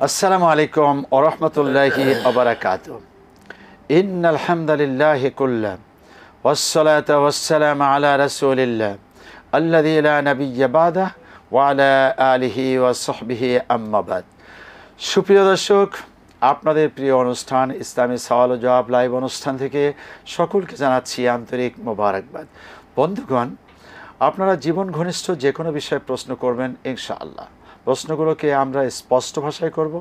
আসসালামু আলাইকুম ওয়া রাহমাতুল্লাহি ওয়া বারাকাতুহু। ইন্নাল হামদালিল্লাহি কুল্লাহ ওয়াসসালাতু ওয়াসসালামু আলা রাসূলিল্লাহ আল্লাযী লা নাবিয়্যা বা'দাহু ওয়া আলা আলিহি ওয়া সাহবিহি আম্মা বাদ। সুপ্রিয় দর্শক, আপনাদের প্রিয় অনুষ্ঠান ইসলামী সওয়াল ও জবাব লাইভ অনুষ্ঠান থেকে সকলকে জানাচ্ছি আন্তরিক মোবারকবাদ। বন্ধুগণ, আপনারা জীবন ঘনিষ্ঠ যে কোনো বিষয়ে প্রশ্ন করবেন ইনশাআল্লাহ। প্রশ্নগুলোকে আমরা স্পষ্ট ভাষায় করব,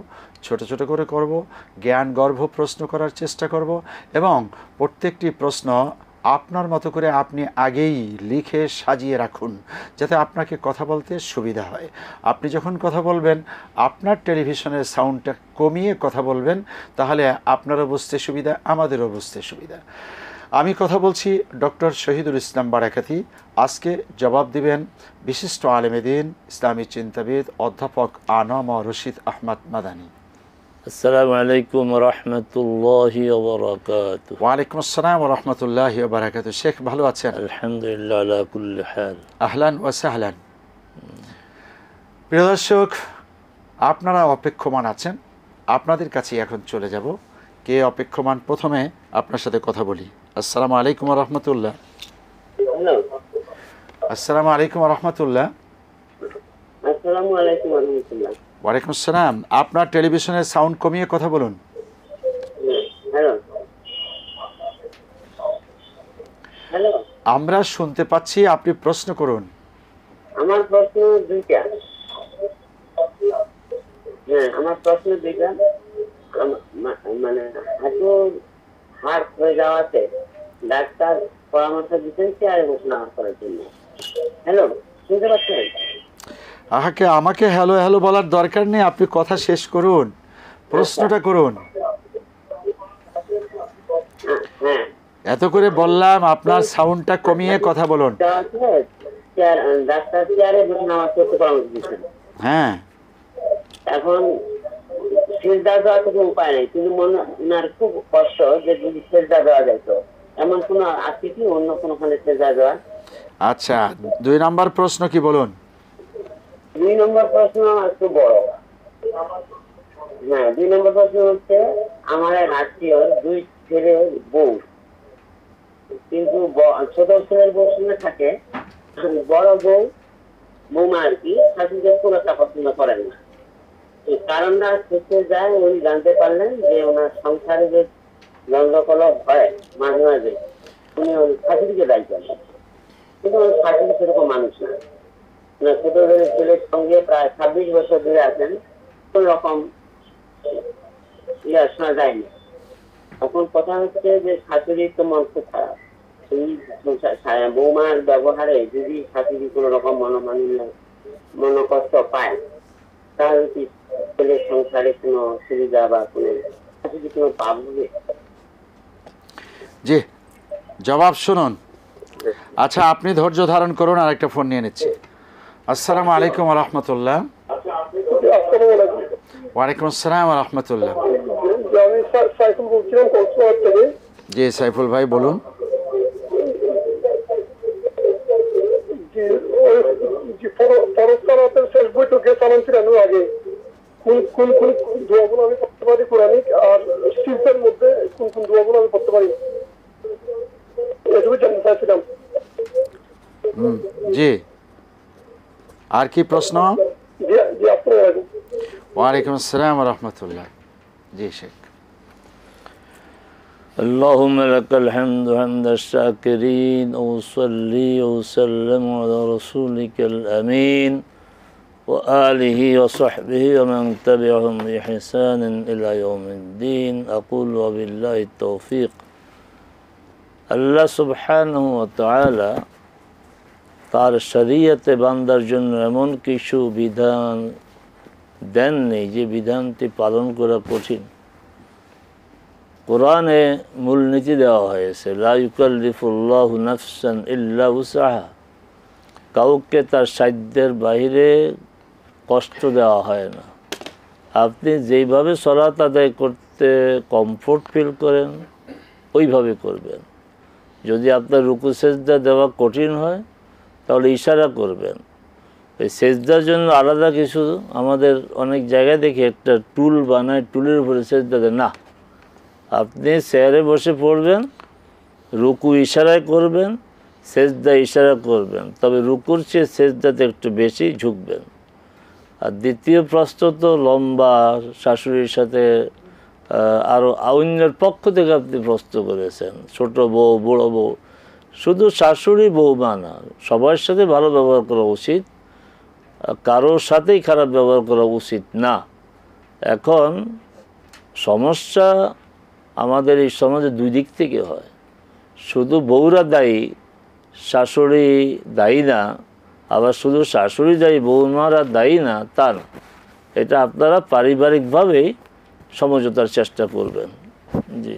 ছোট ছোট করে করব, জ্ঞান গর্ভ প্রশ্ন করার চেষ্টা করব এবং প্রত্যেকটি প্রশ্ন আপনার মতো করে আপনি আগেই লিখে সাজিয়ে রাখুন, যাতে আপনাকে কথা বলতে সুবিধা হয়। আপনি যখন কথা বলবেন আপনার টেলিভিশনের সাউন্ডটা কমিয়ে কথা বলবেন, তাহলে আপনারও বুঝতে সুবিধা, আমাদেরও বুঝতে সুবিধা। আমি কথা বলছি ডক্টর শহীদুল ইসলাম বারাকাতি। আজকে জবাব দিবেন বিশিষ্ট আলেমে দ্বীন, ইসলামী চিন্তাবিদ অধ্যাপক আনাম রশিদ আহমদ মাদানী। আসসালামু আলাইকুম ওয়া রাহমাতুল্লাহি ওয়া বারাকাতুহু। ওয়া আলাইকুম আসসালাম ওয়া রাহমাতুল্লাহি ওয়া বারাকাতুহু। শেখ ভালো আছেন? আলহামদুলিল্লাহ আলা কুল্লি হাল। আহলান ওয়া সাহলান। প্রিয় দর্শক, আপনারা অপেক্ষমান আছেন, আপনাদের কাছে এখন চলে যাব। কে অপেক্ষমান? প্রথমে আপনার সাথে কথা বলি। আসসালামু আলাইকুম ওয়া রাহমাতুল্লাহ। আসসালামু আলাইকুম ওয়া রাহমাতুল্লাহ। আসসালামু আলাইকুম ওয়া রাহমাতুল্লাহ। ওয়া আলাইকুম আসসালাম। আপনার টেলিভিশনের সাউন্ড কমিয়ে কথা বলুন। হ্যালো হ্যালো, আমরা শুনতে পাচ্ছি, আপনি প্রশ্ন করুন। আমার প্রশ্ন দুইটা। হ্যাঁ, আমার প্রশ্ন দুইটা। মানে হাঁটুর হাড় হয়ে যাওয়াতে ডাক্তার পরামর্শ দিচ্ছেন চেয়ারে বসে নামাজ পড়ার জন্য। হ্যালো, শুনতে পাচ্ছেন? আমাকে হ্যালো হ্যালো বলার দরকার নেই, আপনি কথা শেষ করুন, প্রশ্নটা করুন। হ্যাঁ, এত করে বললাম, আপনার সাউন্ডটা কমিয়ে কথা বলুন। ডাক্তার চেয়ারে বসে নামাজ পড়তে পরামর্শ দিচ্ছেন। হ্যাঁ, এখন সেজদা দেওয়ার কোনো উপায় নেই, কিন্তু ওনার খুব কষ্ট যে যদি সেজদা দেওয়া যেত, এমন কোন আছে কি অন্য কোনখানে সেজদা দেওয়া? আচ্ছা, 2 নম্বর প্রশ্ন কি বলুন? 2 নম্বর প্রশ্ন একটু বড়। হ্যাঁ, 2 নম্বর প্রশ্ন হচ্ছে, আমার এক আত্মীয় 2 ছেলে বউ, কিন্তু ছোট ছেলের বউ সঙ্গে থাকে, বড় বৌমা আর কি শাশুড়িকে খুব একটা পছন্দ করেন না। এই কারণটা শেষে যায়, উনি জানতে পারলেন যে ওনার সংসারে যে গন্ডগোল হয় মাঝে মাঝে, উনি ওই শাশুড়িকে দায়ী করেন। কিন্তু ওই শাশুড়ি সেরকম মানুষ না। ছোট ছেলের সঙ্গে প্রায় 26 বছর ধরে আছেন, কোন রকম শোনা যায়নি। এখন কথা হচ্ছে যে শাশুড়ির তো মন খুব খারাপ। এই বৌমার ব্যবহারে যদি শাশুড়ি কোন রকম মনোকষ্ট পায়, তাহলে কি ছেলের সংসারে কোনো সুবিধা বা কোনো শাশুড়ি কোনো পাপ হবে? জি, জবাব শুনুন। আচ্ছা, আপনি ধৈর্য ধারণ করুন, আর একটা ফোন নিয়ে নিচ্ছি। আসসালামু আলাইকুম ওয়া রাহমাতুল্লাহ। ওয়া আলাইকুম আসসালাম ওয়া রাহমাতুল্লাহ। আমি সাইফুল বলছিলাম কক্সবাজার থেকে। জি সাইফুল ভাই বলুন। ফরজ শেষ বৈঠকে সালাম ফিরানোর আগে কোন কোন কোন দোয়াগুলো আমি পড়তে পারি কোরআনিক, আর সিজদার মধ্যে কোন কোন দোয়াগুলো আমি পড়তে পারি, এটুকু জানতে চাইছিলাম। জি, আর কি প্রশ্ন? জি আপনার। ওয়ালাইকুম আসসালাম ওয়া রাহমাতুল্লাহ। জি শেখ। اللهم لك الحمد حمد الشاكرين وصلي وسلم على رسولك الأمين وآله وصحبه ومن تبعهم بإحسان إلى يوم الدين. أقول وبالله التوفيق. আল্লাহ সুবহানাহু ওয়া তাআলা তার শরীয়তে বান্দার জন্য এমন কিছু বিধান দেননি যে বিধানটি পালন করা কঠিন। কোরআনে মূলনীতি দেওয়া হয়েছে, লা ইউকাল্লিফুল্লাহু নাফসান ইল্লা উসআহা। কাউকে তার সাধ্যের বাইরে কষ্ট দেওয়া হয় না। আপনি যেইভাবে সালাত আদায় করতে কমফোর্ট ফিল করেন ওইভাবে করবেন। যদি আপনার রুকু সেজদা দেওয়া কঠিন হয় তাহলে ইশারা করবেন, এই সেজদার জন্য আলাদা কিছু আমাদের অনেক জায়গায় দেখি একটা টুল বানায়, টুলের উপরে সেজদা দেয় না। আপনি চেয়ারে বসে পড়বেন, রুকু ইশারায় করবেন, সেজদা ইশারা করবেন, তবে রুকুর চেয়ে সেজদাতে একটু বেশি ঝুঁকবেন। আর দ্বিতীয় প্রশ্ন তো লম্বা, শাশুড়ির সাথে আরও অন্যের পক্ষ থেকে আপনি প্রশ্ন করেছেন, ছোট বউ, বড় বউ, শুধু শাশুড়ি বৌমা না, সবার সাথে ভালো ব্যবহার করা উচিত, কারোর সাথেই খারাপ ব্যবহার করা উচিত না। এখন সমস্যা আমাদের এই সমাজে দুই দিক থেকে হয়। শুধু বউরা দায়ী, শাশুড়ি দায়ী না, আবার শুধু শাশুড়ি দায়ী, বৌমারা দায়ী না, তা না। এটা আপনারা পারিবারিকভাবেই সমঝোতার চেষ্টা করবেন। জি।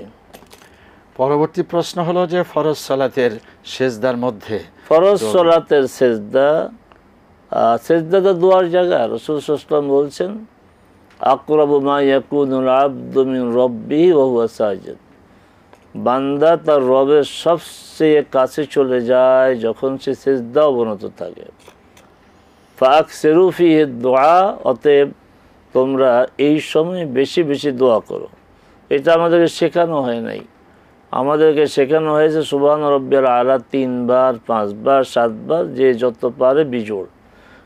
পরবর্তী প্রশ্ন হলো যে ফরজ সালাতের সেজদার মধ্যে ফরজ সালাতের সেজদা, সেজদাটা দোয়ার জায়গা। রাসূল সাল্লাল্লাহু আলাইহি ওয়াসাল্লাম বলছেন, আকরাবু মা ইয়াকুনুল আবদু মিন রাব্বিহি ওয়া হুয়া সাজিদ। বান্দা তার রবের সবচেয়ে কাছে চলে যায় যখন সে সেজদা অবনত থাকে। ফাকসিরু ফিহি দুআ, অতএব তোমরা এই সময় বেশি বেশি দোয়া করো। এটা আমাদেরকে শেখানো হয় নাই। আমাদেরকে শেখানো হয়েছে সুবহান রাব্বিয়াল আলা 3 বার, 5 বার, 7 বার, যে যত পারে বিজোড়।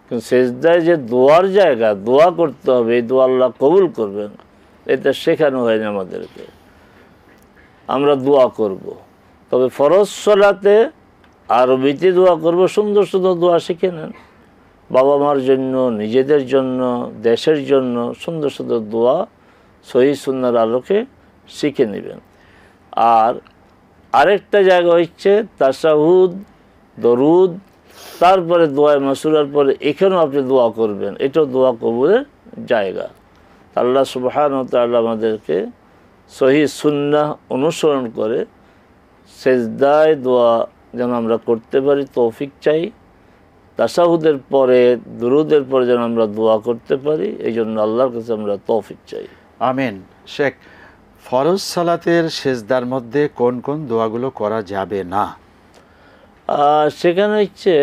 কিন্তু সেজদায় যে দোয়ার জায়গা, দোয়া করতে হবে, এই দোয়া আল্লাহ কবুল করবেন, এটা শেখানো হয়নি আমাদেরকে। আমরা দোয়া করব, তবে ফরজ সালাতে আরবিতে দোয়া করব। সুন্দর সুন্দর দোয়া শিখে নেন, বাবা মার জন্য, নিজেদের জন্য, দেশের জন্য সুন্দর সুন্দর দোয়া সহিহ সুন্নাহর আলোকে শিখে নেবেন। আর আরেকটা জায়গা হচ্ছে তাশাহুদ, দরুদ, তারপরে দোয়ায় মাসুরার পরে এখানেও আপনি দোয়া করবেন। এটাও দোয়া কবুলের জায়গা। আল্লাহ সুবহানাহু ওয়া তাআলা আমাদেরকে সহিহ সুন্নাহ অনুসরণ করে সেজদায় দোয়া যেন আমরা করতে পারি, তৌফিক চাই। তাশাহুদের পরে, দুরুদের পরে যেন আমরা দোয়া করতে পারি, এই জন্য আল্লাহর কাছে আমরা তৌফিক চাই। আমিন। শেখ, ফরজ সালাতের সেজদার মধ্যে কোন কোন দোয়াগুলো করা যাবে না? সেখানে হচ্ছে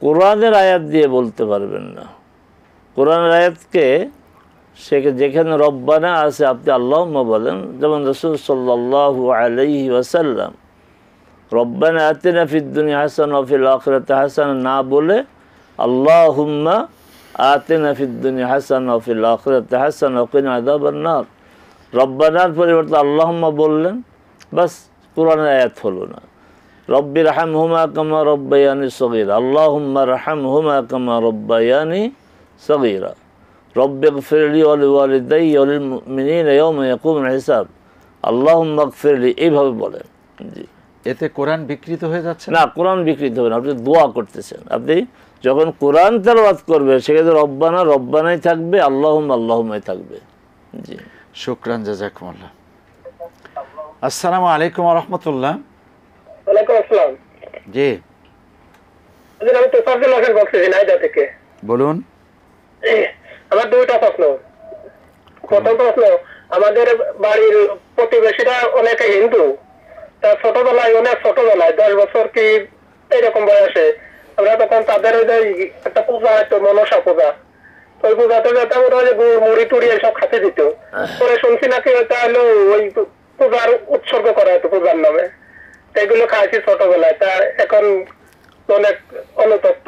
কোরআনের আয়াত দিয়ে বলতে পারবেন না। কোরআনের আয়াতকে যেখানে রব্বানা আছে আপনি আল্লাহুম্মা বলেন। যেমন রাসূল সাল্লাল্লাহু আলাইহি ওয়াসাল্লাম রব্বানা আতিনা ফিদ দুনিয়া হাসানা ওয়া ফিল আখিরাতি হাসানা না বলে আল্লাহুম্মা আতিনা ফিদ দুনিয়া হাসানা ওয়া ফিল আখিরাতি হাসানা ওয়া কিনা আযাবান নার, রব্বানার পরিবর্তে আল্লাহুম্মা বললেন, বাস কোরআনের আয়াত হলো না। রব্বির রহমহুমা কামা রব্বায়ানি সগীরা, আল্লাহুম্মা রহমহুমা কামা রব্বায়ানি সগীরা, রব্বিগফিরলি ওয়া লিওয়ালিদাইয়া ওয়া লিল মুমিনিনা ইয়াওমা ইয়াকুমুল হিসাব, আল্লাহুম্মা গফিরলি, এইভাবে বলেন। জি। এতে কোরআন বিকৃত হয়ে যাচ্ছে না, কোরআন বিকৃত হবে না। আপনি দোয়া করতেছেন, আপনি যখন কোরআন তেলাওয়াত করবেন সেক্ষেত্রে রব্বানা রব্বানাই থাকবে, আল্লাহুম্মা আল্লাহুম্মাই থাকবে। জি। শুকরান, জাযাকুমুল্লাহ। আসসালামু আলাইকুম ওয়া রাহমাতুল্লাহ। ওয়ালাইকুম আসসালাম। জি, আমি তো সার্জেল হোসেন বলছি নাইজা থেকে। বলুন। আমার দুইটা প্রশ্ন। প্রথম প্রশ্ন, আমাদের বাড়ির প্রতিবেশীরা অনেকে হিন্দু। তার ছোটবেলায়, অনেক ছোটবেলায় 10 বছর কি এরকম বয়সে আমরা তখন তাদের ওই যে একটা পূজা হয়তো মনসা পূজা, ওই পূজাতে যেতাম, ওরা যে মুড়ি টুড়ি এসব খাতে দিত। পরে শুনছি নাকি ওইটা হলো ওই পূজার উৎসর্গ করা হতো পূজার নামে। এগুলো খাইছি ছোটবেলায়। তা এখন অনেক অনুতপ্ত,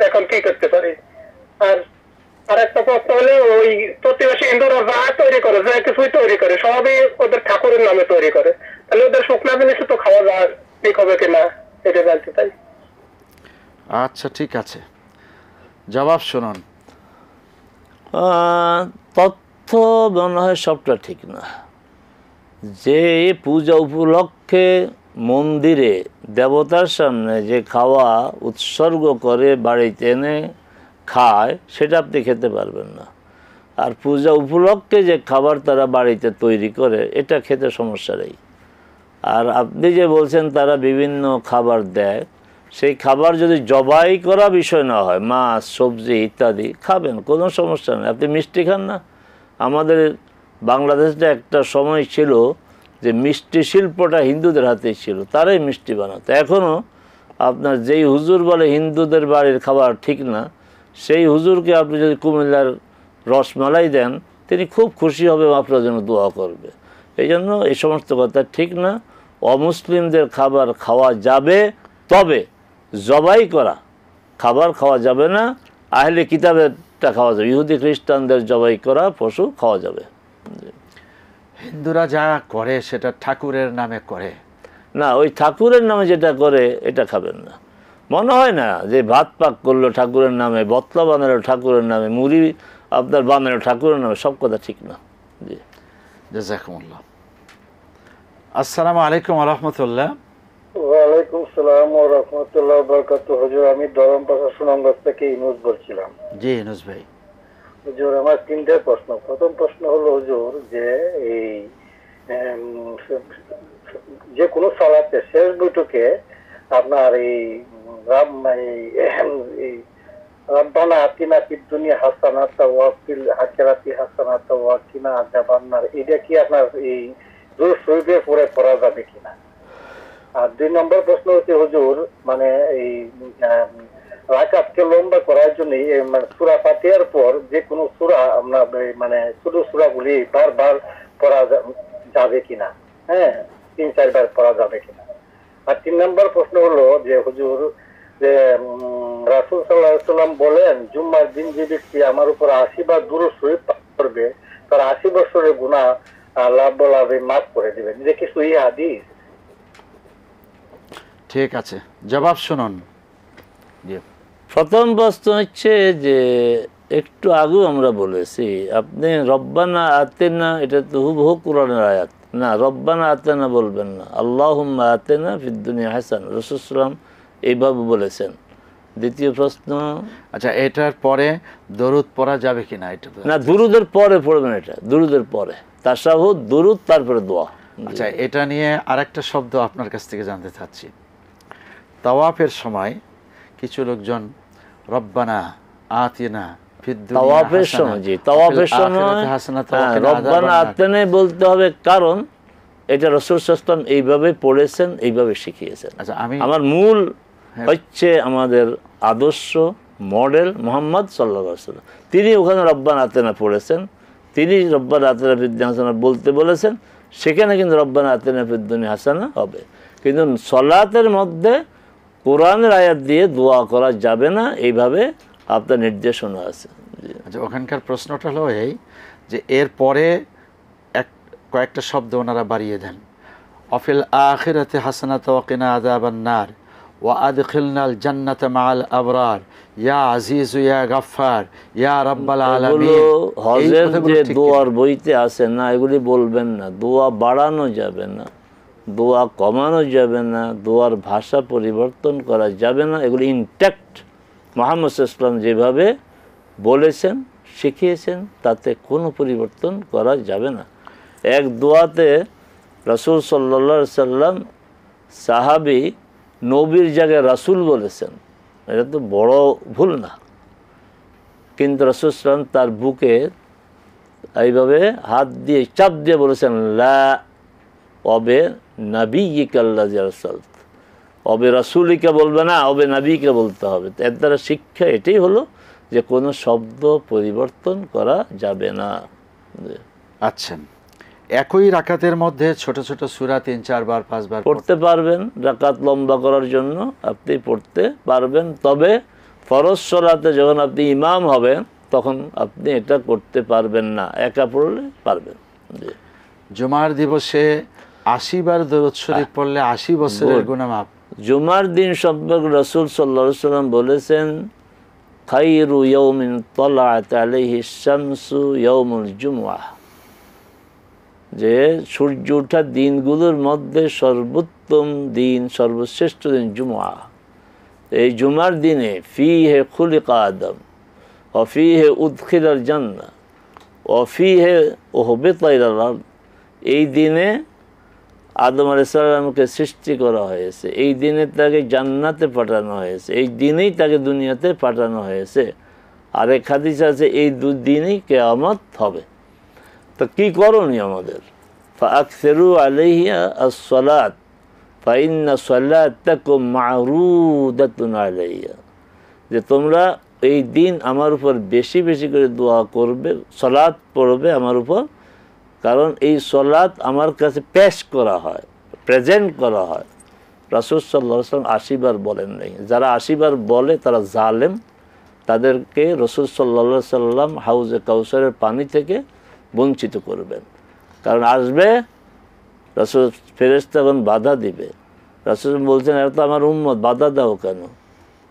এখন কি করতে পারি? আর একটা প্রশ্ন হলে, ওই প্রতিবেশী হিন্দুরা যা তৈরি করে, যা কিছুই তৈরি করে, সবই ওদের ঠাকুরের নামে তৈরি করে, তাহলে ওদের শুকনা জিনিস তো খাওয়া যায়, ঠিক হবে কিনা এটা জানতে চাই। আচ্ছা, ঠিক আছে, জবাব শুনুন। তথ্য মনে হয় সবটা ঠিক না। যে পূজা উপলক্ষে মন্দিরে দেবতার সামনে যে খাওয়া উৎসর্গ করে বাড়িতে এনে খায়, সেটা আপনি খেতে পারবেন না। আর পূজা উপলক্ষে যে খাবার তারা বাড়িতে তৈরি করে, এটা খেতে সমস্যা নেই। আর আপনি যে বলছেন তারা বিভিন্ন খাবার দেয়, সেই খাবার যদি জবাই করা বিষয় না হয়, মাছ, সবজি ইত্যাদি খাবেন, কোনো সমস্যা নেই। আপনি মিষ্টি খান না? আমাদের বাংলাদেশটা একটা সময় ছিল যে মিষ্টি শিল্পটা হিন্দুদের হাতেই ছিল, তারাই মিষ্টি বানাতো। এখনও আপনার যেই হুজুর বলে হিন্দুদের বাড়ির খাবার ঠিক না, সেই হুজুরকে আপনি যদি কুমিল্লার রসমালাই দেন, তিনি খুব খুশি হবে এবং আপনার জন্য দোয়া করবে। এই জন্য এই সমস্ত কথা ঠিক না। অমুসলিমদের খাবার খাওয়া যাবে, তবে জবাই করা খাবার খাওয়া যাবে না। আহলে কিতাবেরটা খাওয়া যাবে, ইহুদি খ্রিস্টানদের জবাই করা পশু খাওয়া যাবে। হিন্দুরা যা করে সেটা ঠাকুরের নামে করে না, ওই ঠাকুরের নামে যেটা করে এটা খাবেন না। মনে হয় না যে ভাত পাক করলো ঠাকুরের নামে, বতলা বানালো ঠাকুরের নামে, মুড়ি আপনার বানালো ঠাকুরের নামে, সব কথা ঠিক না। জি, জাযাকুমুল্লাহ। আসসালামু আলাইকুম ওয়া রাহমাতুল্লাহ। ওয়ালাইকুম সালাম ওয়া রাহমাতুল্লাহি ওয়া বারাকাতুহু। হুজুর, আমি ধরমপাশা সুনামগঞ্জ থেকে ইউনুস বলছিলাম। জি ইউনুস ভাই। হুজুর, আমার তিনটে প্রশ্ন। প্রথম প্রশ্ন হলো হুজুর, যে এই যে কোনো সালাতে শেষ বৈঠকে আপনার এই রব্বানা আতিনা ফিদ দুনিয়া হাসানাতা ওয়া ফিল আখিরাতি হাসানাতা ওয়া কিনা আযাবান নার, এটা কি আপনার এই দুরূদ শরীফে পড়ে পড়া যাবে কিনা? আর 2 নম্বর প্রশ্ন হচ্ছে হুজুর, মানে এই রাকাতকে লম্বা করার জন্য মানে সূরা ফাতিহার পর যে কোনো সূরা আমরা মানে ছোট সূরাগুলি বারবার পড়া যাবে কিনা? হ্যাঁ, 3-4 বার পড়া যাবে কিনা? আর 3 নম্বর প্রশ্ন হলো যে হুজুর, যে রাসূল সাল্লাল্লাহু আলাইহি সাল্লাম বলেন, জুম্মার দিন যে ব্যক্তি আমার উপর 80 বার দুরূদ শরীফ পাঠ করবে তার 80 বছরের গুনাহ আল্লাহ মাফ করে দিবেন। এটা কি সহিহ হাদিস? ঠিক আছে, জবাব শুনুন। জি, প্রথম প্রশ্ন হচ্ছে যে একটু আগেও আমরা বলেছি, আপনি রব্বানা আতেনা, এটা তো হুবহু কোরআনের আয়াত না। রব্বানা আতেনা বলবেন না, আল্লাহুম্মা আতেনা ফিদ দুনিয়া হাসান, রাসূল সাল্লাল্লাহু আলাইহি ওয়াসাল্লাম এইভাবে বলেছেন। দ্বিতীয় প্রশ্ন, আচ্ছা এটার পরে দরুদ পড়া যাবে কিনা? এটা না, দুরুদের পরে পড়বেন, এটা দুরুদের পরে, তাশাহুদ, দুরুদ, তারপরে দোয়া। আচ্ছা, এটা নিয়ে আরেকটা শব্দ আপনার কাছ থেকে জানতে চাচ্ছি। তাওয়াফের সময় কিছু লোকজন রব্বানা আতিনা ফিদ দুনিয়া তাওয়াফের সময়, জি তাওয়াফের সময় রব্বানা আতিনা বলতে হবে, কারণ এটা রাসূল সাল্লাল্লাহু আলাইহি ওয়াসাল্লাম এইভাবে পড়েছেন, এইভাবে শিখিয়েছেন। আচ্ছা, আমার মূল হচ্ছে আমাদের আদর্শ মডেল মুহাম্মদ সাল্লাল্লাহু আলাইহি ওয়াসাল্লাম, তিনি ওখানে রব্বানা আতিনা পড়েছেন, তিনি রব্বানা আতিনা ফিদ দুনিয়া হাসানা বলতে বলেছেন, সেখানে কিন্তু রব্বানা আতিনা ফিদ দুনিয়া হাসানা হবে। কিন্তু সালাতের মধ্যে কোরআনের আয়াত দিয়ে দোয়া করা যাবে না, এইভাবে আপনার নির্দেশনা আছে। আচ্ছা, ওখানকার প্রশ্নটা হলো এই যে এর পরে কয়েকটা শব্দ ওনারা বাড়িয়ে দেন। অফিল আখিরাতি হাসানাতা ওয়া কিনা আযাবান নার ওয়া আদখিলনাল জান্নাতা মাআল আবরার ইয়া আজিজ ইয়া গাফফার ইয়া রাব্বাল আলামিন। হজের যে দোয়ার বইতে আছে না, এগুলি বলবেন না। দোয়া বাড়ানো যাবে না, দোয়া কমানো যাবে না, দোয়ার ভাষা পরিবর্তন করা যাবে না। এগুলি ইনট্যাক্ট মুহাম্মদ সাল্লাল্লাহু আলাইহি ওয়াসাল্লাম যেভাবে বলেছেন, শিখিয়েছেন, তাতে কোনো পরিবর্তন করা যাবে না। এক দোয়াতে রাসূল সাল্লাল্লাহু আলাইহি ওয়াসাল্লাম সাহাবী নবীর জায়গায় রাসূল বলেছেন, এটা তো বড় ভুল না। কিন্তু রাসূল সাল্লাল্লাহু আলাইহি ওয়াসাল্লাম তার বুকে এইভাবে হাত দিয়ে চাপ দিয়ে বলেছেন, লা অবে নাবিয়িকা আল্লাযী আরসালত, অবে রাসূলিকা বলবে না, অবে নাবিকে বলতে হবে। এর দ্বারা শিক্ষা এটাই হলো যে কোনো শব্দ পরিবর্তন করা যাবে না। আচ্ছা, একই রাকাতের মধ্যে ছোট ছোট সূরা 3-4 বার 5 বার পড়তে পারবেন, রাকাত লম্বা করার জন্য আপনি পড়তে পারবেন। তবে ফরজ সালাতে যখন আপনি ইমাম হবেন তখন আপনি এটা করতে পারবেন না, একা পড়লে পারবেন। জুমার দিবসে 80 বার দরুদ শরীফ পড়লে 80 বছরের গুনাহ মাফ। জুমার দিন সম্পর্কে রাসূল সাল্লাল্লাহু আলাইহি ওয়াসাল্লাম বলেছেন, খায়রু ইয়াউমিন তালাআত আলাইহি শামসু ইয়াউমুল জুমআহ, যে সূর্য ওঠার দিনগুলোর মধ্যে সর্বোত্তম দিন, সর্বশ্রেষ্ঠ দিন জুমআ। এই জুমার দিনে ফিহে খুলিকা আদম ওয়া ফিহে উদখিলাল জান্নাহ ওয়া ফিহে উহবিতা ইলাল আরদ, এই দিনে আদম আলাইহিস সালামকে সৃষ্টি করা হয়েছে, এই দিনে তাকে জান্নাতে পাঠানো হয়েছে, এই দিনেই তাকে দুনিয়াতে পাঠানো হয়েছে। আরেক হাদিস আছে এই দুদিনই কিয়ামত হবে। তো কী করণীয় আমাদের? ফাআকসিরু আলাইহা আস-সালাত ফাইন্না সালাতাকুম মা'রুদাতুন আলাইহা, যে তোমরা এই দিন আমার উপর বেশি বেশি করে দোয়া করবে, সালাত পড়বে আমার উপর, কারণ এই সালাত আমার কাছে পেশ করা হয়, প্রেজেন্ট করা হয়। রাসূল সাল্লাল্লাহু আলাইহি ওয়াসাল্লাম 80 বার বলেন নাই। যারা 80 বার বলে তারা জালেম, তাদেরকে রাসূল সাল্লাল্লাহু আলাইহি সাল্লাম হাউজে কাউসারের পানি থেকে বঞ্চিত করবেন। কারণ আসবে রাসূল, ফেরেশতাগণ বাধা দিবে। রাসূল বলছেন এরা তো আমার উম্মত, বাধা দাও কেন?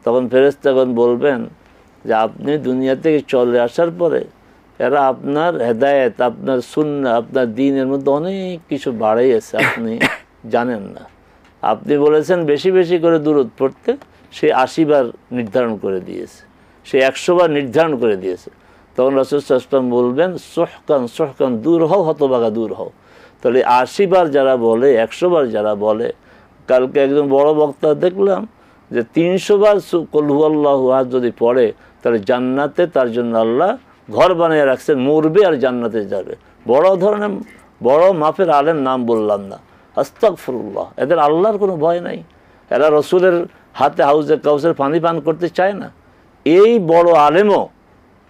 তখন ফেরেশতাগণ বলবেন যে আপনি দুনিয়া থেকে চলে আসার পরে এরা আপনার হেদায়েত, আপনার সুন্নাহ, আপনার দ্বীনের মধ্যে অনেক কিছু বাড়াইয়েছে, আপনি জানেন না। আপনি বলেছেন বেশি বেশি করে দুরূদ পড়তে, সে 80 বার নির্ধারণ করে দিয়েছে, সে 100 বার নির্ধারণ করে দিয়েছে। তখন রাসূল সাল্লাল্লাহু আলাইহি ওয়াসাল্লাম বলবেন সুহকান সুহকান, দূর হও হতভাগা, দূর হও। তাহলে 80 বার যারা বলে, 100 বার যারা বলে, কালকে একজন বড় বক্তা দেখলাম যে 300 বার কুল হুয়াল্লাহু আহাদ যদি পড়ে তাহলে জান্নাতে তার জন্য আল্লাহ ঘর বানিয়ে রাখছেন, মরবে আর জান্নাতে যাবে। বড় ধরনের বড় মাপের আলেম নাম বললাম না, আস্তাগফিরুল্লাহ। এদের আল্লাহর কোনো ভয় নাই, এরা রসুলের হাতে হাউজে কাউসার পানি পান করতে চায় না। এই বড় আলেমও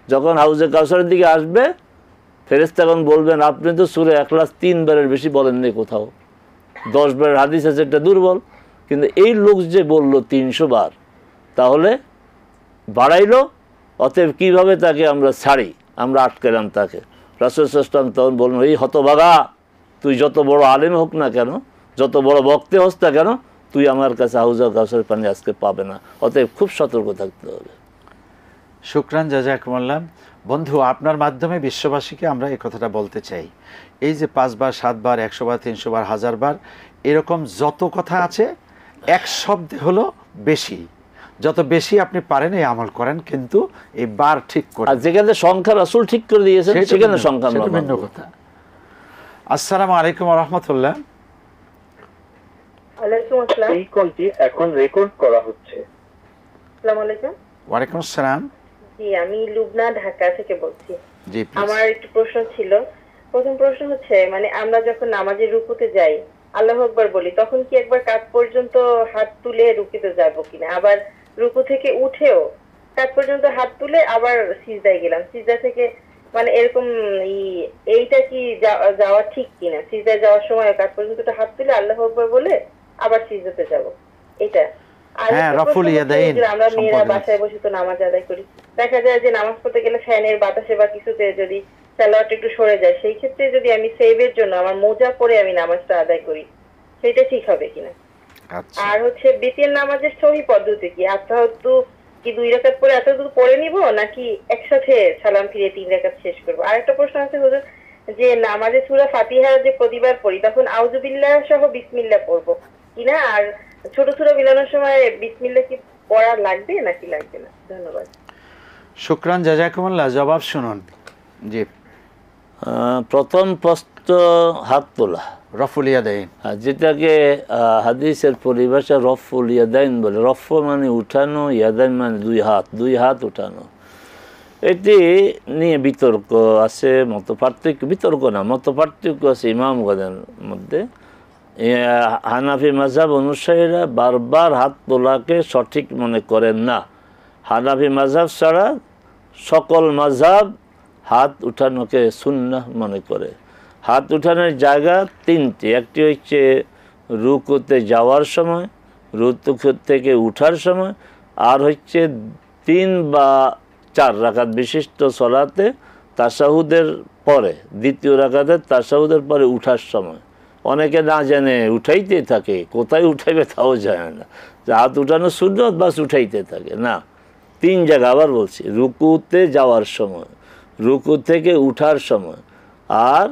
যখন হাউজে কাউসারের দিকে আসবে, ফেরেশতাগণ বলবেন আপনি তো সূরা ইখলাস 3 বারের বেশি বলেননি কোথাও, 10 বারের হাদিস আছে, এটা দুর্বল। কিন্তু এই লোক যে বলল 300 বার, তাহলে বাড়াইলো। অতএব কীভাবে তাকে আমরা ছাড়ি, আমরা আটকালাম তাকে। রাসূল সাল্লাল্লাহু আলাইহি ওয়াসাল্লাম তখন বললেন এই হতভাগা, তুই যত বড় আলেম হোক না কেন, যত বড় বক্তে হোস না কেন, তুই আমার কাছে হাউজে কাউসারের পানি আজকে পাবে না। অতএব খুব সতর্ক থাকতে হবে। শুকরান, জাযাকুমুল্লাহ। বন্ধু, আপনার মাধ্যমে বিশ্ববাসীকে আমরা এই কথাটা বলতে চাই, এই যে 5 বার 7 বার 100 বার 300 বার 1000 বার এরকম যত কথা আছে, এক শব্দে হলো বেশি। যত বেশি আপনি পারেন এই আমল করেন, কিন্তু এই বার ঠিক করে। আর যেখানে সংখ্যা রাসূল ঠিক করে দিয়েছেন সেখানে সংখ্যা আমরা ভিন্ন কথা। আসসালামু আলাইকুম ওয়া রাহমাতুল্লাহ। ওয়ালাইকুম আসসালাম। এই কলটি এখন রেকর্ড করা হচ্ছে। আসসালামু আলাইকুম। ওয়ালাইকুম আসসালাম। জি, আমি লুবনা, ঢাকা থেকে বলছি। জি, আমার একটু প্রশ্ন ছিল। প্রথম প্রশ্ন হচ্ছে, মানে আমরা যখন নামাজের রুকুতে যাই, আল্লাহু আকবার বলি, তখন কি একবার কাঁধ পর্যন্ত হাত তুলে রুকুতে যাব কিনা? আবার রুকু থেকে উঠেও কাঁধ পর্যন্ত হাত তুলে আবার সিজদায় গেলাম, সিজদা থেকে, মানে এরকম এইটা কি যাওয়া ঠিক কিনা? সিজদায় যাওয়ার সময় কাঁধ পর্যন্ত হাত তুলে আল্লাহু আকবার বলে আবার সিজদাতে যাব, এটা। আর হ্যাঁ, রফুল ইয়াদাইন আমরা মেয়েরা বাসায় বসে তো নামাজ আদায় করি, দেখা যায় যে নামাজ পড়তে গেলে ফ্যানের বাতাসে বা কিছুতে যদি সালোয়ারটা একটু সরে যায়, সেই ক্ষেত্রে যদি আমি সেভের জন্য আমার মোজা পরে আমি নামাজটা আদায় করি, সেটা ঠিক হবে কিনা? আচ্ছা, আর হচ্ছে বিতির নামাজের সহি পদ্ধতি কি? আত্তাহাজ্জু কি 2 রাকাত পরে এতটুকু পড়ে নিব, নাকি একসাথে সালাম ফিরে 3 রাকাত শেষ করব? আর একটা প্রশ্ন আছে হুজুর, যে নামাজে সূরা ফাতিহা যে প্রতিবার পড়ি, তখন আউযু বিল্লাহ সহ বিসমিল্লাহ পড়বো কিনা? আর ছোট ছোট মিলানোর সময় বিসমিল্লাহ কি পড়া লাগবে নাকি লাগবে না? ধন্যবাদ। শুকরান, জাযাকুমুল্লাহ। জবাব শুনুন। জি, প্রথম প্রশ্ন হাত তোলা, রফুল ইয়াদাইন, যেটাকে হাদিসের পরিভাষা রফুল ইয়াদাইন বলে। রফ মানে উঠানো, ইয়াদাইন মানে 2 হাত, 2 হাত উঠানো। এটি নিয়ে বিতর্ক আছে, মত পার্থক্য, বিতর্ক না, মত পার্থক্য আছে ইমামগণের মধ্যে। হানাফি মাযহাব অনুসারীরা বারবার হাত তোলাকে সঠিক মনে করেন না। হানাফি মাযহাব ছাড়া সকল মাযহাব হাত উঠানোকে সুন্নাহ মনে করে। হাত উঠানোর জায়গা 3টি, একটি হচ্ছে রুকুতে যাওয়ার সময়, রুকু থেকে উঠার সময়, আর হচ্ছে 3 বা 4 রাকাত বিশিষ্ট সালাতে তাশাহুদের পরে, দ্বিতীয় রাকাতের তাশাহুদের পরে উঠার সময়। অনেকে না জেনে উঠাইতে থাকে, কোথায় উঠাইবে তাও জানে না, যে হাত উঠানো সুন্নাত বাস উঠাইতে থাকে না। 3 জায়গা আবার বলছি, রুকুতে যাওয়ার সময়, রুকু থেকে উঠার সময়, আর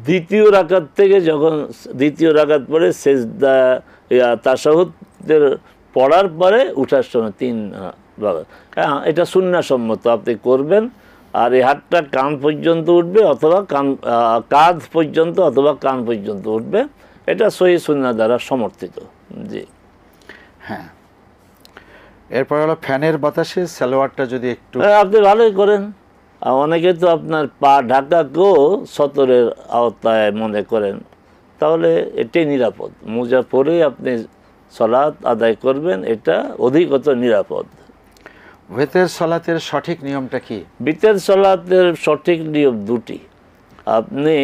দ্বিতীয় রাকাত থেকে যখন দ্বিতীয় রাকাত পরে সেজদা তাশাহুদের পড়ার পরে উঠার সময় 3 রাকাত। হ্যাঁ, এটা সুন্নাহসম্মত, আপনি করবেন। আর এই হাতটা কান পর্যন্ত উঠবে, অথবা কাঁধ পর্যন্ত, অথবা কান পর্যন্ত উঠবে। এটা সহিহ সুন্নাহ দ্বারা সমর্থিত। জি, হ্যাঁ। এরপর হলো ফ্যানের বাতাসে সালোয়ারটা যদি একটু, আপনি ভালোই করেন। অনেকে তো আপনার পা ঢাকাকেও সতরের আওতায় মনে করেন, তাহলে এটাই নিরাপদ। মোজা পরে আপনি সালাত আদায় করবেন, এটা অধিকতর নিরাপদ। ভিতর সালাতের সঠিক নিয়মটা কি? বিতের সালাতের সঠিক নিয়ম দুটি। আপনি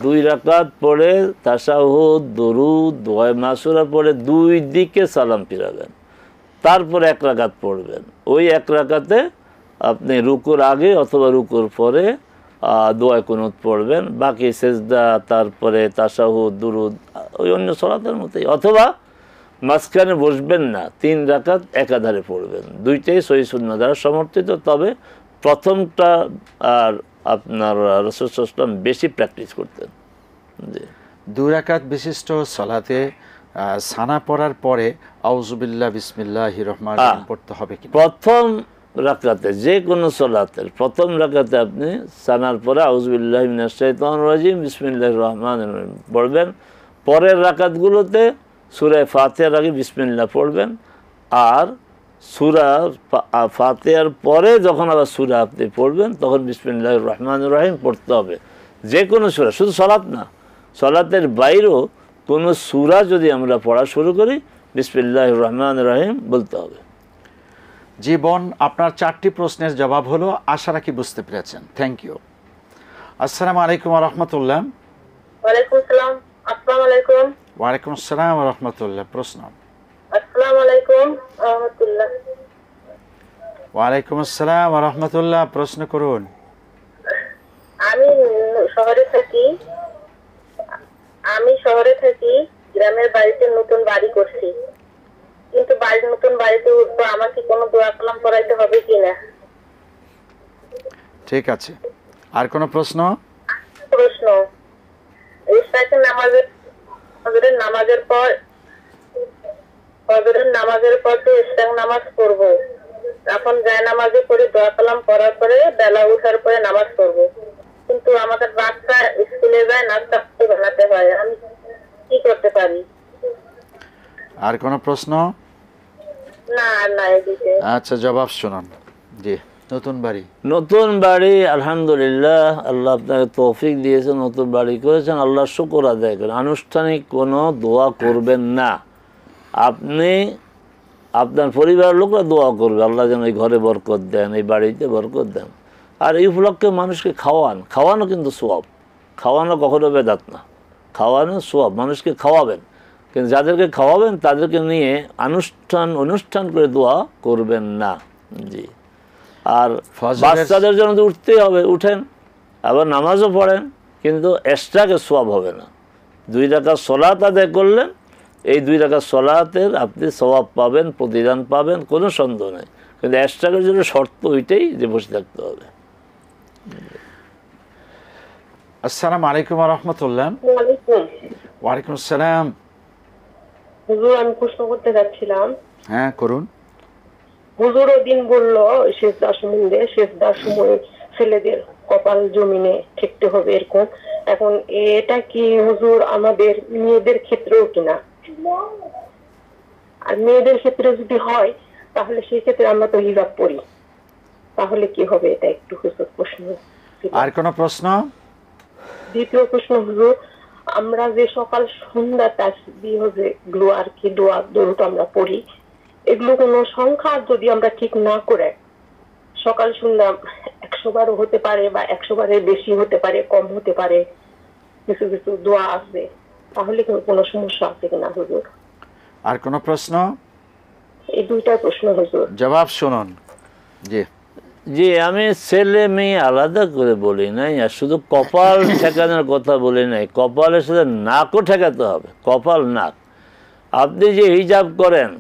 2 রাকাত পড়ে তাশাহুদ, দুরুদ, দোয়া মাসুরা পড়ে 2 দিকে সালাম ফিরাবেন, তারপরে 1 রাকাত পড়বেন। ওই 1 রাকাতে আপনি রুকুর আগে অথবা রুকুর পরে দোয়া কুনুত পড়বেন, বাকি সেজদা, তারপরে তাশাহুদ, দুরুদ ওই অন্য সালাতের মতোই। অথবা মাঝখানে বসবেন না, 3 রাকাত একাধারে পড়বেন। দুইটাই সহিহ সুন্নাহ দ্বারা সমর্থিত। তবে প্রথমটা আর আপনার রাসূল সাল্লাল্লাহু আলাইহি ওয়াসাল্লাম বেশি প্র্যাকটিস করতেন। জি, 2 রাকাত বিশিষ্ট সালাতে সানা পড়ার পরে আউযুবিল্লাহ বিসমিল্লাহির রহমানির রহিম পড়তে হবে কি? প্রথম রাকাতে, যে কোনো সালাতের প্রথম রাকাতে আপনি সানার পরে আউযুবিল্লাহি মিনাশ শাইতানির রাজিম বিসমিল্লাহির রহমানির রহিম পড়বেন। পরের রাকাতগুলোতে সূরা ফাতিহার আগে বিসমিল্লাহ পড়বেন, আর সূরা ফাতিহার পরে যখন আবার সূরা আপনি পড়বেন তখন বিসমিল্লাহির রহমানির রহিম পড়তে হবে। যে কোনো সূরা, শুধু সালাত না, সালাতের বাইরেও কোনো সূরা যদি আমরা পড়া শুরু করি বিসমিল্লাহির রহমানির রহিম বলতে হবে। জীবন আপনার 4টি প্রশ্নের জবাব হলো, আশা রাখি বুঝতে পেরেছেন। Thank you. আসসালামু আলাইকুম ওয়া রাহমাতুল্লাহ। ওয়ালাইকুম আসসালাম। আসসালামু আলাইকুম। ওয়ালাইকুম আসসালাম ওয়া রাহমাতুল্লাহ। প্রশ্ন। আসসালামু আলাইকুম ওয়া রাহমাতুল্লাহ। ওয়ালাইকুম আসসালাম ওয়া রাহমাতুল্লাহ। প্রশ্ন করুন। আমি শহরে থাকি, গ্রামের বাড়িতে নতুন বাড়ি করছি, কিন্তু নতুন বাড়িতে উঠবো, আমাকে কোনো দোয়া কালাম পড়াইতে হবে কিনা? ঠিক আছে, আর কোনো প্রশ্ন? ইশরাকের নামাজের পর তো ইশরাক নামাজ পড়বো, এখন যায় নামাজে পড়ে দোয়া কালাম পড়ার পরে বেলা উঠার পরে নামাজ পড়বো, কিন্তু আমাদের বাচ্চা স্কুলে যায়, নাস্তা বানাতে হয়, আমি কি করতে পারি? আর কোনো প্রশ্ন? না, এদিকে। আচ্ছা, জবাব শুনুন। জি, নতুন বাড়ি আলহামদুলিল্লাহ, আল্লাহ আপনাকে তৌফিক দিয়েছেন, নতুন বাড়ি করেছেন, আল্লাহর শুকর আদায় করেন। আনুষ্ঠানিক কোনো দোয়া করবেন না। আপনি আপনার পরিবারের লোকরা দোয়া করবে, আল্লাহ যেন এই ঘরে বরকত দেন, এই বাড়িতে বরকত দেন। আর এই উপলক্ষে মানুষকে খাওয়ানো কিন্তু সওয়াব। খাওয়ানো কখনো বেদাত না, খাওয়ানো সওয়াব। মানুষকে খাওয়াবেন, কিন্তু যাদেরকে খাওয়াবেন তাদেরকে নিয়ে অনুষ্ঠান করে দোয়া করবেন না। জি। আর বাচ্চাদের জন্য তো উঠতেই হবে, উঠেন, আবার নামাজও পড়েন, কিন্তু এক্সট্রাকে সওয়াব হবে না। 2 রাকাত সালাত আদায় করলেন, এই 2 রাকাত সালাতের আপনি সওয়াব পাবেন, প্রতিদান পাবেন, কোনো সন্দেহ নেই। কিন্তু এক্সট্রাকের জন্য শর্ত ওইটাই যে বসে থাকতে হবে। আসসালামু আলাইকুম ওয়া রাহমাতুল্লাহ। ওয়ালাইকুম আসসালাম। হুজুর, আমি প্রশ্ন করতে যাচ্ছিলাম। হ্যাঁ, করুন। হুজুর ওদিন বললো শেষদার সময় ছেলেদের কপাল জমিনে ঠেকতে হবে, এরকম। এখন এটা কি হুজুর আমাদের মেয়েদের ক্ষেত্রেও কিনা? আর মেয়েদের ক্ষেত্রে যদি হয় তাহলে সেই ক্ষেত্রে আমরা তো হিজাব পরি, তাহলে কি হবে? এটা একটু হুজুর প্রশ্ন। আর কোন প্রশ্ন? দ্বিতীয় প্রশ্ন হুজুর, আমরা যে সকাল সন্ধ্যা তাসবিহ যেগুলো আর কি দোয়া দরুদ আমরা পড়ি, এগুলো কোনো সংখ্যা যদি আমরা ঠিক না করে, সকাল সন্ধ্যা 100 বারও হতে পারে বা 100 বারের বেশি হতে পারে, কম হতে পারে, কিছু কিছু দোয়া আছে, তাহলে কোনো সমস্যা আছে কিনা হুজুর? আর কোন প্রশ্ন? এই 2টা প্রশ্ন হুজুর। জবাব শুনুন। জি, আমি ছেলে মেয়ে আলাদা করে বলি নাই, আর শুধু কপাল ঠেকানোর কথা বলি নাই। কপালের সাথে নাকও ঠেকাতে হবে, কপাল নাক। আপনি যে হিজাব করেন,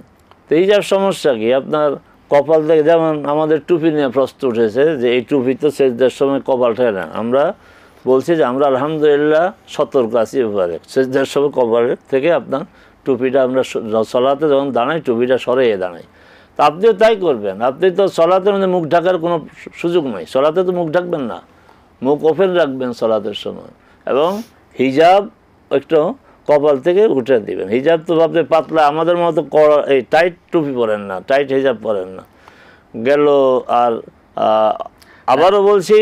তো হিজাব সমস্যা কি? আপনার কপাল থেকে, যেমন আমাদের টুপি নিয়ে প্রশ্ন উঠেছে যে এই টুপি তো সেজদার সময় কপাল ঠেকে না। আমরা বলছি যে আমরা আলহামদুলিল্লাহ সতর্ক আছি ব্যাপারে, সেজদার সময় কপালের থেকে আপনার টুপিটা, আমরা সালাতে যখন দাঁড়াই টুপিটা সরিয়ে দাঁড়াই। তা আপনিও তাই করবেন। আপনি তো সালাতের মধ্যে মুখ ঢাকার কোনো সুযোগ নেই, সালাতে তো মুখ ঢাকবেন না, মুখ ওপেন রাখবেন সালাতের সময়। এবং হিজাব একটু কপাল থেকে উঠে দিবেন। হিজাব তো আপনি পাতলা, আমাদের মতো এই টাইট টুপি পরেন না, টাইট হিজাব পরেন না গেল। আর আবারও বলছি,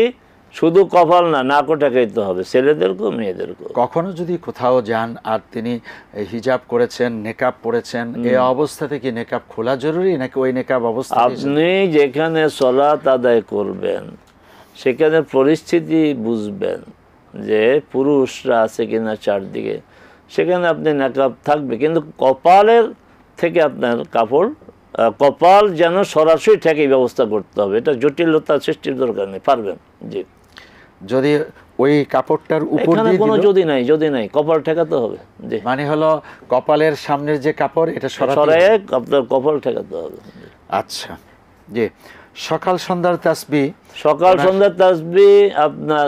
শুধু কপাল না, নাকও ঠেকাইতে হবে, ছেলেদেরকেও মেয়েদেরকেও। কখনো যদি কোথাও যান আর তিনি হিজাব করেছেন, নেকাব পড়েছেন, এই অবস্থাতে কি নেকাব খোলা জরুরি নাকি ওই নেকাব অবস্থা? আপনি যেখানে সালাত আদায় করবেন সেখানে পরিস্থিতি বুঝবেন যে পুরুষরা আছে কিনা চারদিকে, সেখানে আপনি নেকাব থাকবে, কিন্তু কপালের থেকে আপনার কাপড়, কপাল যেন সরাসরি ঠেকে ব্যবস্থা করতে হবে। এটা জটিলতা সৃষ্টির দরকার নেই, পারবেন। জি, যদি ওই কাপড়টার উপর এখানে দিয়ে কোনো দিল, যদি নাই কপাল ঠেকাতে হবে। জি, মানে হলো কপালের সামনের যে কাপড় এটা সরায়ে আপনার কপাল ঠেকাতে হবে। আচ্ছা, জি। সকাল সন্ধ্যার তাসবিহ, সকাল সন্ধ্যার তাসবিহ আপনার,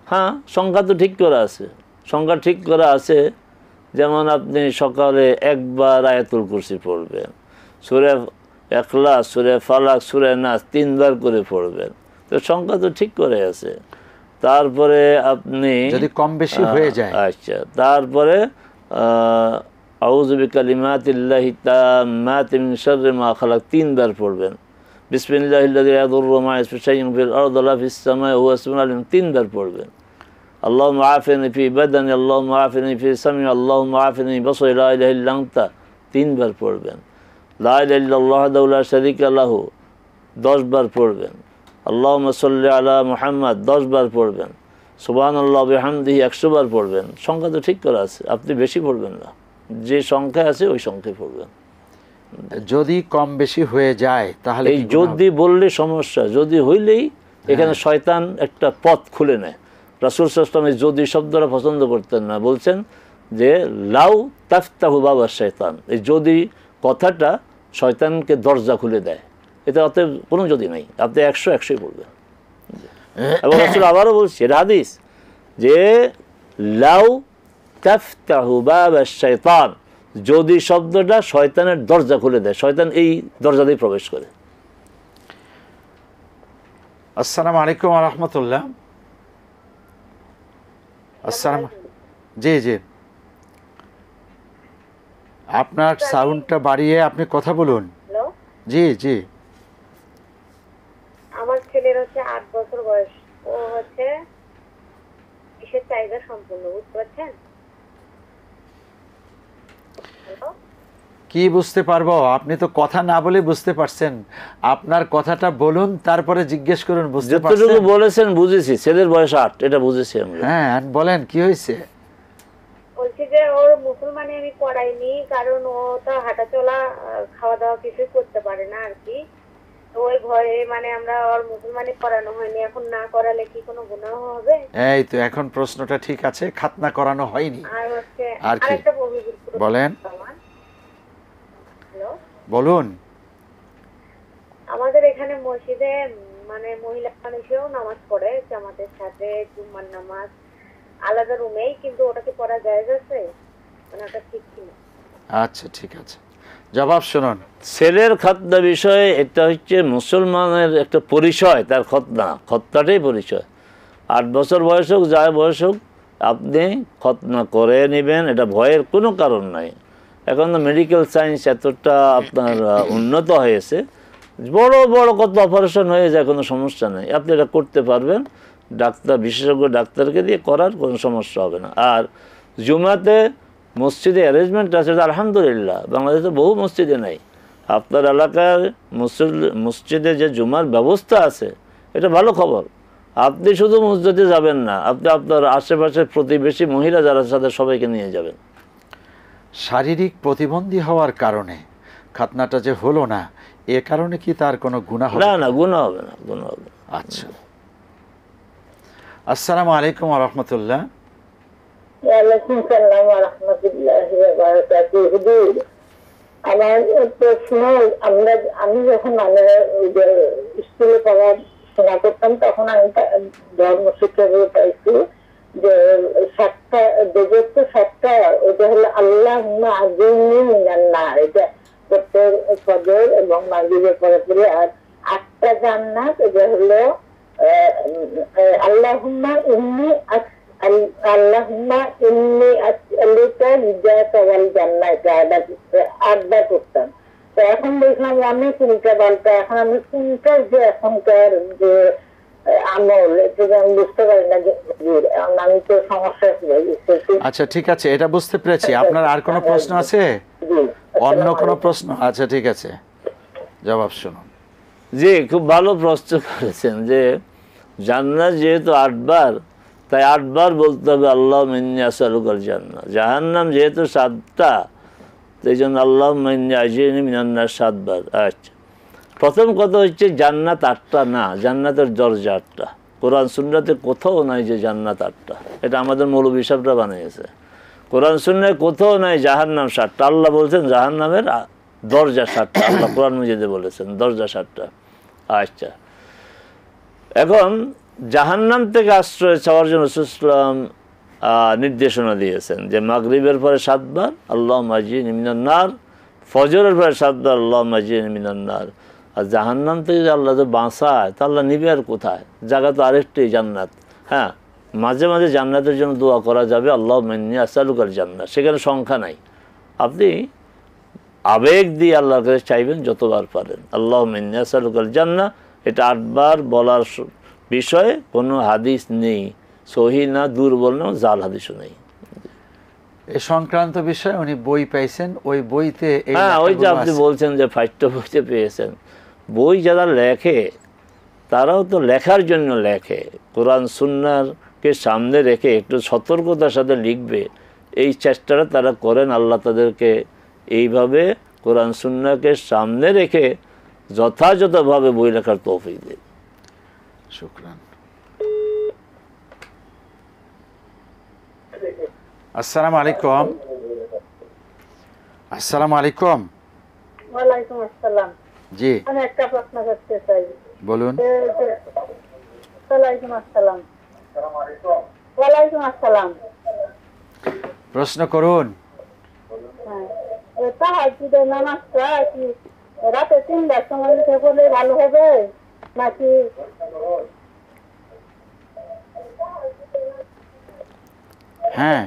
হ্যাঁ, সংখ্যা তো ঠিক করা আছে, সংখ্যা ঠিক করা আছে। যেমন আপনি সকালে একবার আয়াতুল কুরসি পড়বেন, সূরা ইখলাস, সূরা ফালাক, সূরা নাস 3 বার করে পড়বেন, তো সংখ্যা তো ঠিক করে আছে। তারপরে আপনি যদি কম বেশি হয়ে যায়, আচ্ছা, তারপরে আউযু বিকালিমাতিল্লাহি তাম্মাতি মিন শাররি মা খালাক 3 বার পড়বেন। বিসমিল্লাহিল্লাযী লা ইয়াদুররু মা'a ইসমিহি শাইউন ফিল আরদি ওয়া ফিস সামাই ওয়া হুয়াস সামিউল আলিম 3 বার পড়বেন। আল্লাহুম্মা আফিনি ফি বাদানি, আল্লাহুম্মা আফিনি ফি সামি, আল্লাহুম্মা আফিনি বিবাসরি, লা ইলাহা ইল্লা আনতা 3 বার পড়বেন। লা ইলাহা ইল্লাল্লাহু ওয়াহদাহু লা শারীকা লাহু 10 বার পড়বেন। আল্লাহুম্মা সাল্লি আলা মুহাম্মাদ 10 বার পড়বেন। সুবহানাল্লাহি ওয়া বিহামদিহি 100 বার পড়বেন। সংখ্যা তো ঠিক করা আছে, আপনি বেশি পড়বেন না, যে সংখ্যা আছে ওই সংখ্যায় পড়বেন। যদি কম বেশি হয়ে যায় তাহলে এই যদি বললে সমস্যা, যদি হইলেই এখানে শয়তান একটা পথ খুলে নেয়। রাসূল সাল্লাল্লাহু আলাইহি ওয়াসাল্লাম যদি শব্দটা পছন্দ করতেন না, বলছেন যে লাউ তাফতাহু বাবা শয়তান, এই যদি কথাটা শয়তানকে দরজা খুলে দেয়। এটা অতএব কোনো যদি নাই, আপনি 100-100ই বলবেন। এবং রাসূল আবারও বলছে, এটা হাদিস, যে লাউ তাফতাহু বাবা শয়তান, যদি শব্দটা শয়তানের দরজা খুলে দেয়, শয়তান এই দরজা দিয়ে প্রবেশ করে। আসসালামু আলাইকুম ওয়া রাহমাতুল্লাহ। আসসালাম, জি জি, আপনার সাউন্ডটা বাড়িয়ে আপনি কথা বলুন। হ্যালো, জি জি। আমার ছেলের হচ্ছে 8 বছর বয়স, ও হচ্ছে কিসের চাহিদা সম্পূর্ণ, বুঝতে পারছেন? হ্যালো, কি বুঝতে পারবো? আপনি তো কথা না বলে বুঝতে পারছেন, আপনার কথাটা বলুন, তারপরে জিজ্ঞেস করুন। বুঝতে যতটুকু পারছেন? বলেছেন বুঝেছি, ছেলের বয়স 8, এটা বুঝেছি আমরা। হ্যাঁ, বলেন কি হয়েছে? বলছি যে ওর মুসলমানি আমি করাইনি, কারণ ও তো হাঁটা চলা খাওয়া দাওয়া কিছু করতে পারে না আর কি। তো ওই ভয়ে মানে আমরা ওর মুসলমানি করানো হয়নি। এখন না করালে কি কোনো গুনাহ হবে? এই তো এখন প্রশ্নটা ঠিক আছে, খাতনা করানো হয়নি। আর হচ্ছে আর কি? আরেকটা অভিযোগ বলেন। হ্যালো, বলুন। আমাদের এখানে মসজিদে মানে মহিলা মানুষেও নামাজ পড়ে জামাতের সাথে, জুম্মার নামাজ আলাদা রুমেই, কিন্তু ওটা কি পড়া জায়েজ আছে? মানে ওটা ঠিক কিনা? আচ্ছা ঠিক আছে, জবাব শুনুন। ছেলের খতনা বিষয়ে এটা হচ্ছে মুসলমানের একটা পরিচয়, তার খতনাটাই পরিচয়। 8 বছর বয়স হোক, যার বয়স হোক, আপনি খতনা করে নেবেন, এটা ভয়ের কোনো কারণ নাই। এখন তো মেডিকেল সায়েন্স এতটা আপনার উন্নত হয়েছে, বড় বড় কত অপারেশন হয়ে যায়, কোনো সমস্যা নেই, আপনি এটা করতে পারবেন। ডাক্তার, বিশেষজ্ঞ ডাক্তারকে দিয়ে করার কোনো সমস্যা হবে না। আর জুমাতে মসজিদে অ্যারেঞ্জমেন্ট আছে, আলহামদুলিল্লাহ, বাংলাদেশে বহু মসজিদে নাই। আপনার এলাকার মসজিদে যে জুমার ব্যবস্থা আছে, এটা ভালো খবর। আপনি শুধু মসজিদে যাবেন না, আপনি আপনার আশেপাশের প্রতিবেশী মহিলা যারা সাথে সবাইকে নিয়ে যাবেন। শারীরিক প্রতিবন্ধী হওয়ার কারণে খাতনাটা যে হলো না, এ কারণে কি তার কোনো গুনাহ হবে? না না, গুনাহ হবে না, গুনাহ হবে না। আচ্ছা, আসসালামু আলাইকুম ওয়া রাহমাতুল্লাহ। ওয়ালাইকুম সালাম ওয়া রাহমাতুল্লাহি ওয়া বারাকাতুহু। হুজুর, আমার প্রশ্ন, আমি যখন মানে স্কুলে পড়াশোনা করতাম, তখন আমি ধর্ম শিক্ষা পাইছি যে 7টা বেজর, তো 7টা, ওটা হলো আল্লাহুম্মা আজিমনি মিনান নার, এটা প্রত্যেক ফজর এবং মাগরিবের পরে পরে। আর 8টা জান্নাত, এটা হলো আল্লাহুম্মা ইন্নী আল্লাহুম্মা ইন্নী আসআলুকা হিদায়াতা ওয়াল জান্নাহ, এটা 8বার করতাম। তো এখন দেখলাম অনেক উল্টা পাল্টা। এখন আমি কোনটা যে এখনকার যে আমল, এটা যে আমি বুঝতে পারি না যে আমি তো সমস্যা আছে। আচ্ছা ঠিক আছে, এটা বুঝতে পেরেছি। আপনার আর কোনো প্রশ্ন আছে? অন্য কোনো প্রশ্ন? আচ্ছা ঠিক আছে, জবাব শুনুন। জি, খুব ভালো প্রশ্ন করেছেন যে জান্নাত যেহেতু 8 বার, তাই 8 বার বলতে হবে আল্লাহুম্মা ইন্নী আসআলুকাল জান্নাহ। জাহান্নাম যেহেতু 7টা, এই জন্য আল্লাহুম্মা ইন্নী আ'যিরনি মিনান নার 7 বার। আচ্ছা, প্রথম কথা হচ্ছে জান্নাত 8টা না, জান্নাতের দরজা 8টা। কোরআন সুন্নাতে কোথাও নাই যে জান্নাত 8টা, এটা আমাদের মৌলবী সাহেবরা বানিয়েছে। কোরআন সুন্নায় কোথাও নাই জাহান্নাম 7টা। আল্লাহ বলছেন জাহান্নামের দরজা 7টা, আল্লাহ কোরআন মাজিদে বলেছেন দরজা 7টা। আচ্ছা, এখন জাহান্নাম থেকে আশ্রয় চাওয়ার জন্য রাসূল সাল্লাল্লাহু আলাইহি ওয়াসাল্লাম নির্দেশনা দিয়েছেন যে মাগরিবের পরে 7 বার আল্লাহুম্মা আ'যিরনি মিনান নার, ফজরের পরে 7 বার আল্লাহুম্মা আ'যিরনি মিনান নার। আর জাহান্নাম থেকে যে আল্লাহ যে বাঁচায়, তা আল্লাহ নিবে আর কোথায়? জায়গা তো আরেকটি জান্নাত। হ্যাঁ, মাঝে মাঝে জান্নাতের জন্য দোয়া করা যাবে, আল্লাহুম্মা ইন্নী আসআলুকাল জান্নাহ, সেখানে সংখ্যা নাই। আপনি আবেগ দিয়ে আল্লাহর কাছে চাইবেন যতবার পারেন, আল্লাহুম্মা ইন্নী আসআলুকাল জান্নাহ। এটা 8 বার বলার বিষয়ে কোনো হাদিস নেই, সহিহ না, দুর্বল না, জাল হাদিসও নেই। এ সংক্রান্ত বিষয়ে উনি বই পাইছেন, ওই বইতে হ্যাঁ, ওই যে আপনি বলছেন যে 5টা বইতে পেয়েছেন। বই যারা লেখে তারাও তো লেখার জন্য লেখে, কোরআন সুন্নাহকে সামনে রেখে একটু সতর্কতার সাথে লিখবে, এই চেষ্টাটা তারা করেন। আল্লাহ তাদেরকে এইভাবে কোরআন সুন্নাহকে সামনে রেখে যথাযথভাবে বই লেখার তৌফিক দেন। শুকরান। আসসালামু আলাইকুম। আসসালামু আলাইকুম। ওয়ালাইকুম আসসালাম। জি, আমি একটা প্রশ্ন করতে চাই। বলুন। ওয়ালাইকুম আসসালাম। ওয়ালাইকুম আসসালাম। প্রশ্ন করুন। হ্যাঁ, তাহাজ্জুদের নামাজটা কি রাতে 3টার সময় উঠে পড়লে ভালো হবে নাকি? হ্যাঁ,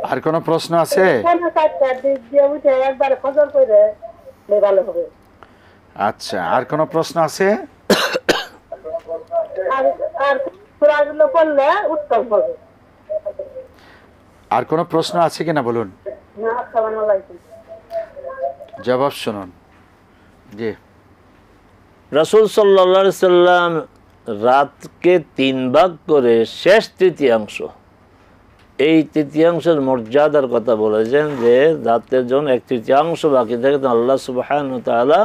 আর কোনো প্রশ্ন আছে? 4টার দিক দিয়ে উঠে একবারে ফজর করে ভালো হবে। আচ্ছা, আর কোনো প্রশ্ন আছে? আর আর সূরাগুলো পড়লে উত্তম হবে। আর কোনো প্রশ্ন আছে কিনা বলুন। না, আসসালামু আলাইকুম। জবাব শুনুন। জি, রাসূল সাল্লাল্লাহু আলাইহি সাল্লাম রাতকে 3 ভাগ করে শেষ তৃতীয়াংশ, এই তৃতীয়াংশের মর্যাদার কথা বলেছেন যে রাতের জন্য 1/3 বাকি থাকে, আল্লাহ সুবহানাহু ওয়া তাআলা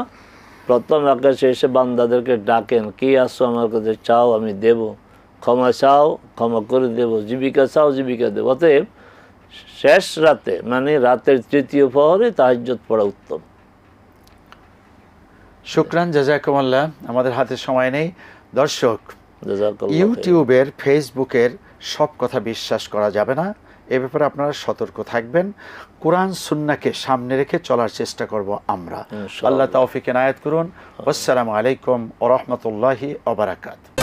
প্রথম আকাশে এসে বান্দাদেরকে ডাকেন, কি আসো আমার কাছে চাও আমি দেব, ক্ষমা চাও ক্ষমা করে দেব, জীবিকা চাও জীবিকা দেব। অতএব শেষ রাতে মানে রাতের 3য় প্রহরে তাহাজ্জুদ পড়া উত্তম। শুকরান, জাযাকুমুল্লাহ। আমাদের হাতে সময় নেই। দর্শক, জাযাকাল্লাহু খাইর। ইউটিউবের, ফেসবুকের সব কথা বিশ্বাস করা যাবে না, এ ব্যাপারে আপনারা সতর্ক থাকবেন। কোরআন সুন্নাহকে সামনে রেখে চলার চেষ্টা করব আমরা। ইনশাআল্লাহ। আল্লাহ তৌফিক এনায়েত করুন। আসসালামু আলাইকুম ওয়া রাহমাতুল্লাহি ওয়া বারাকাতুহু।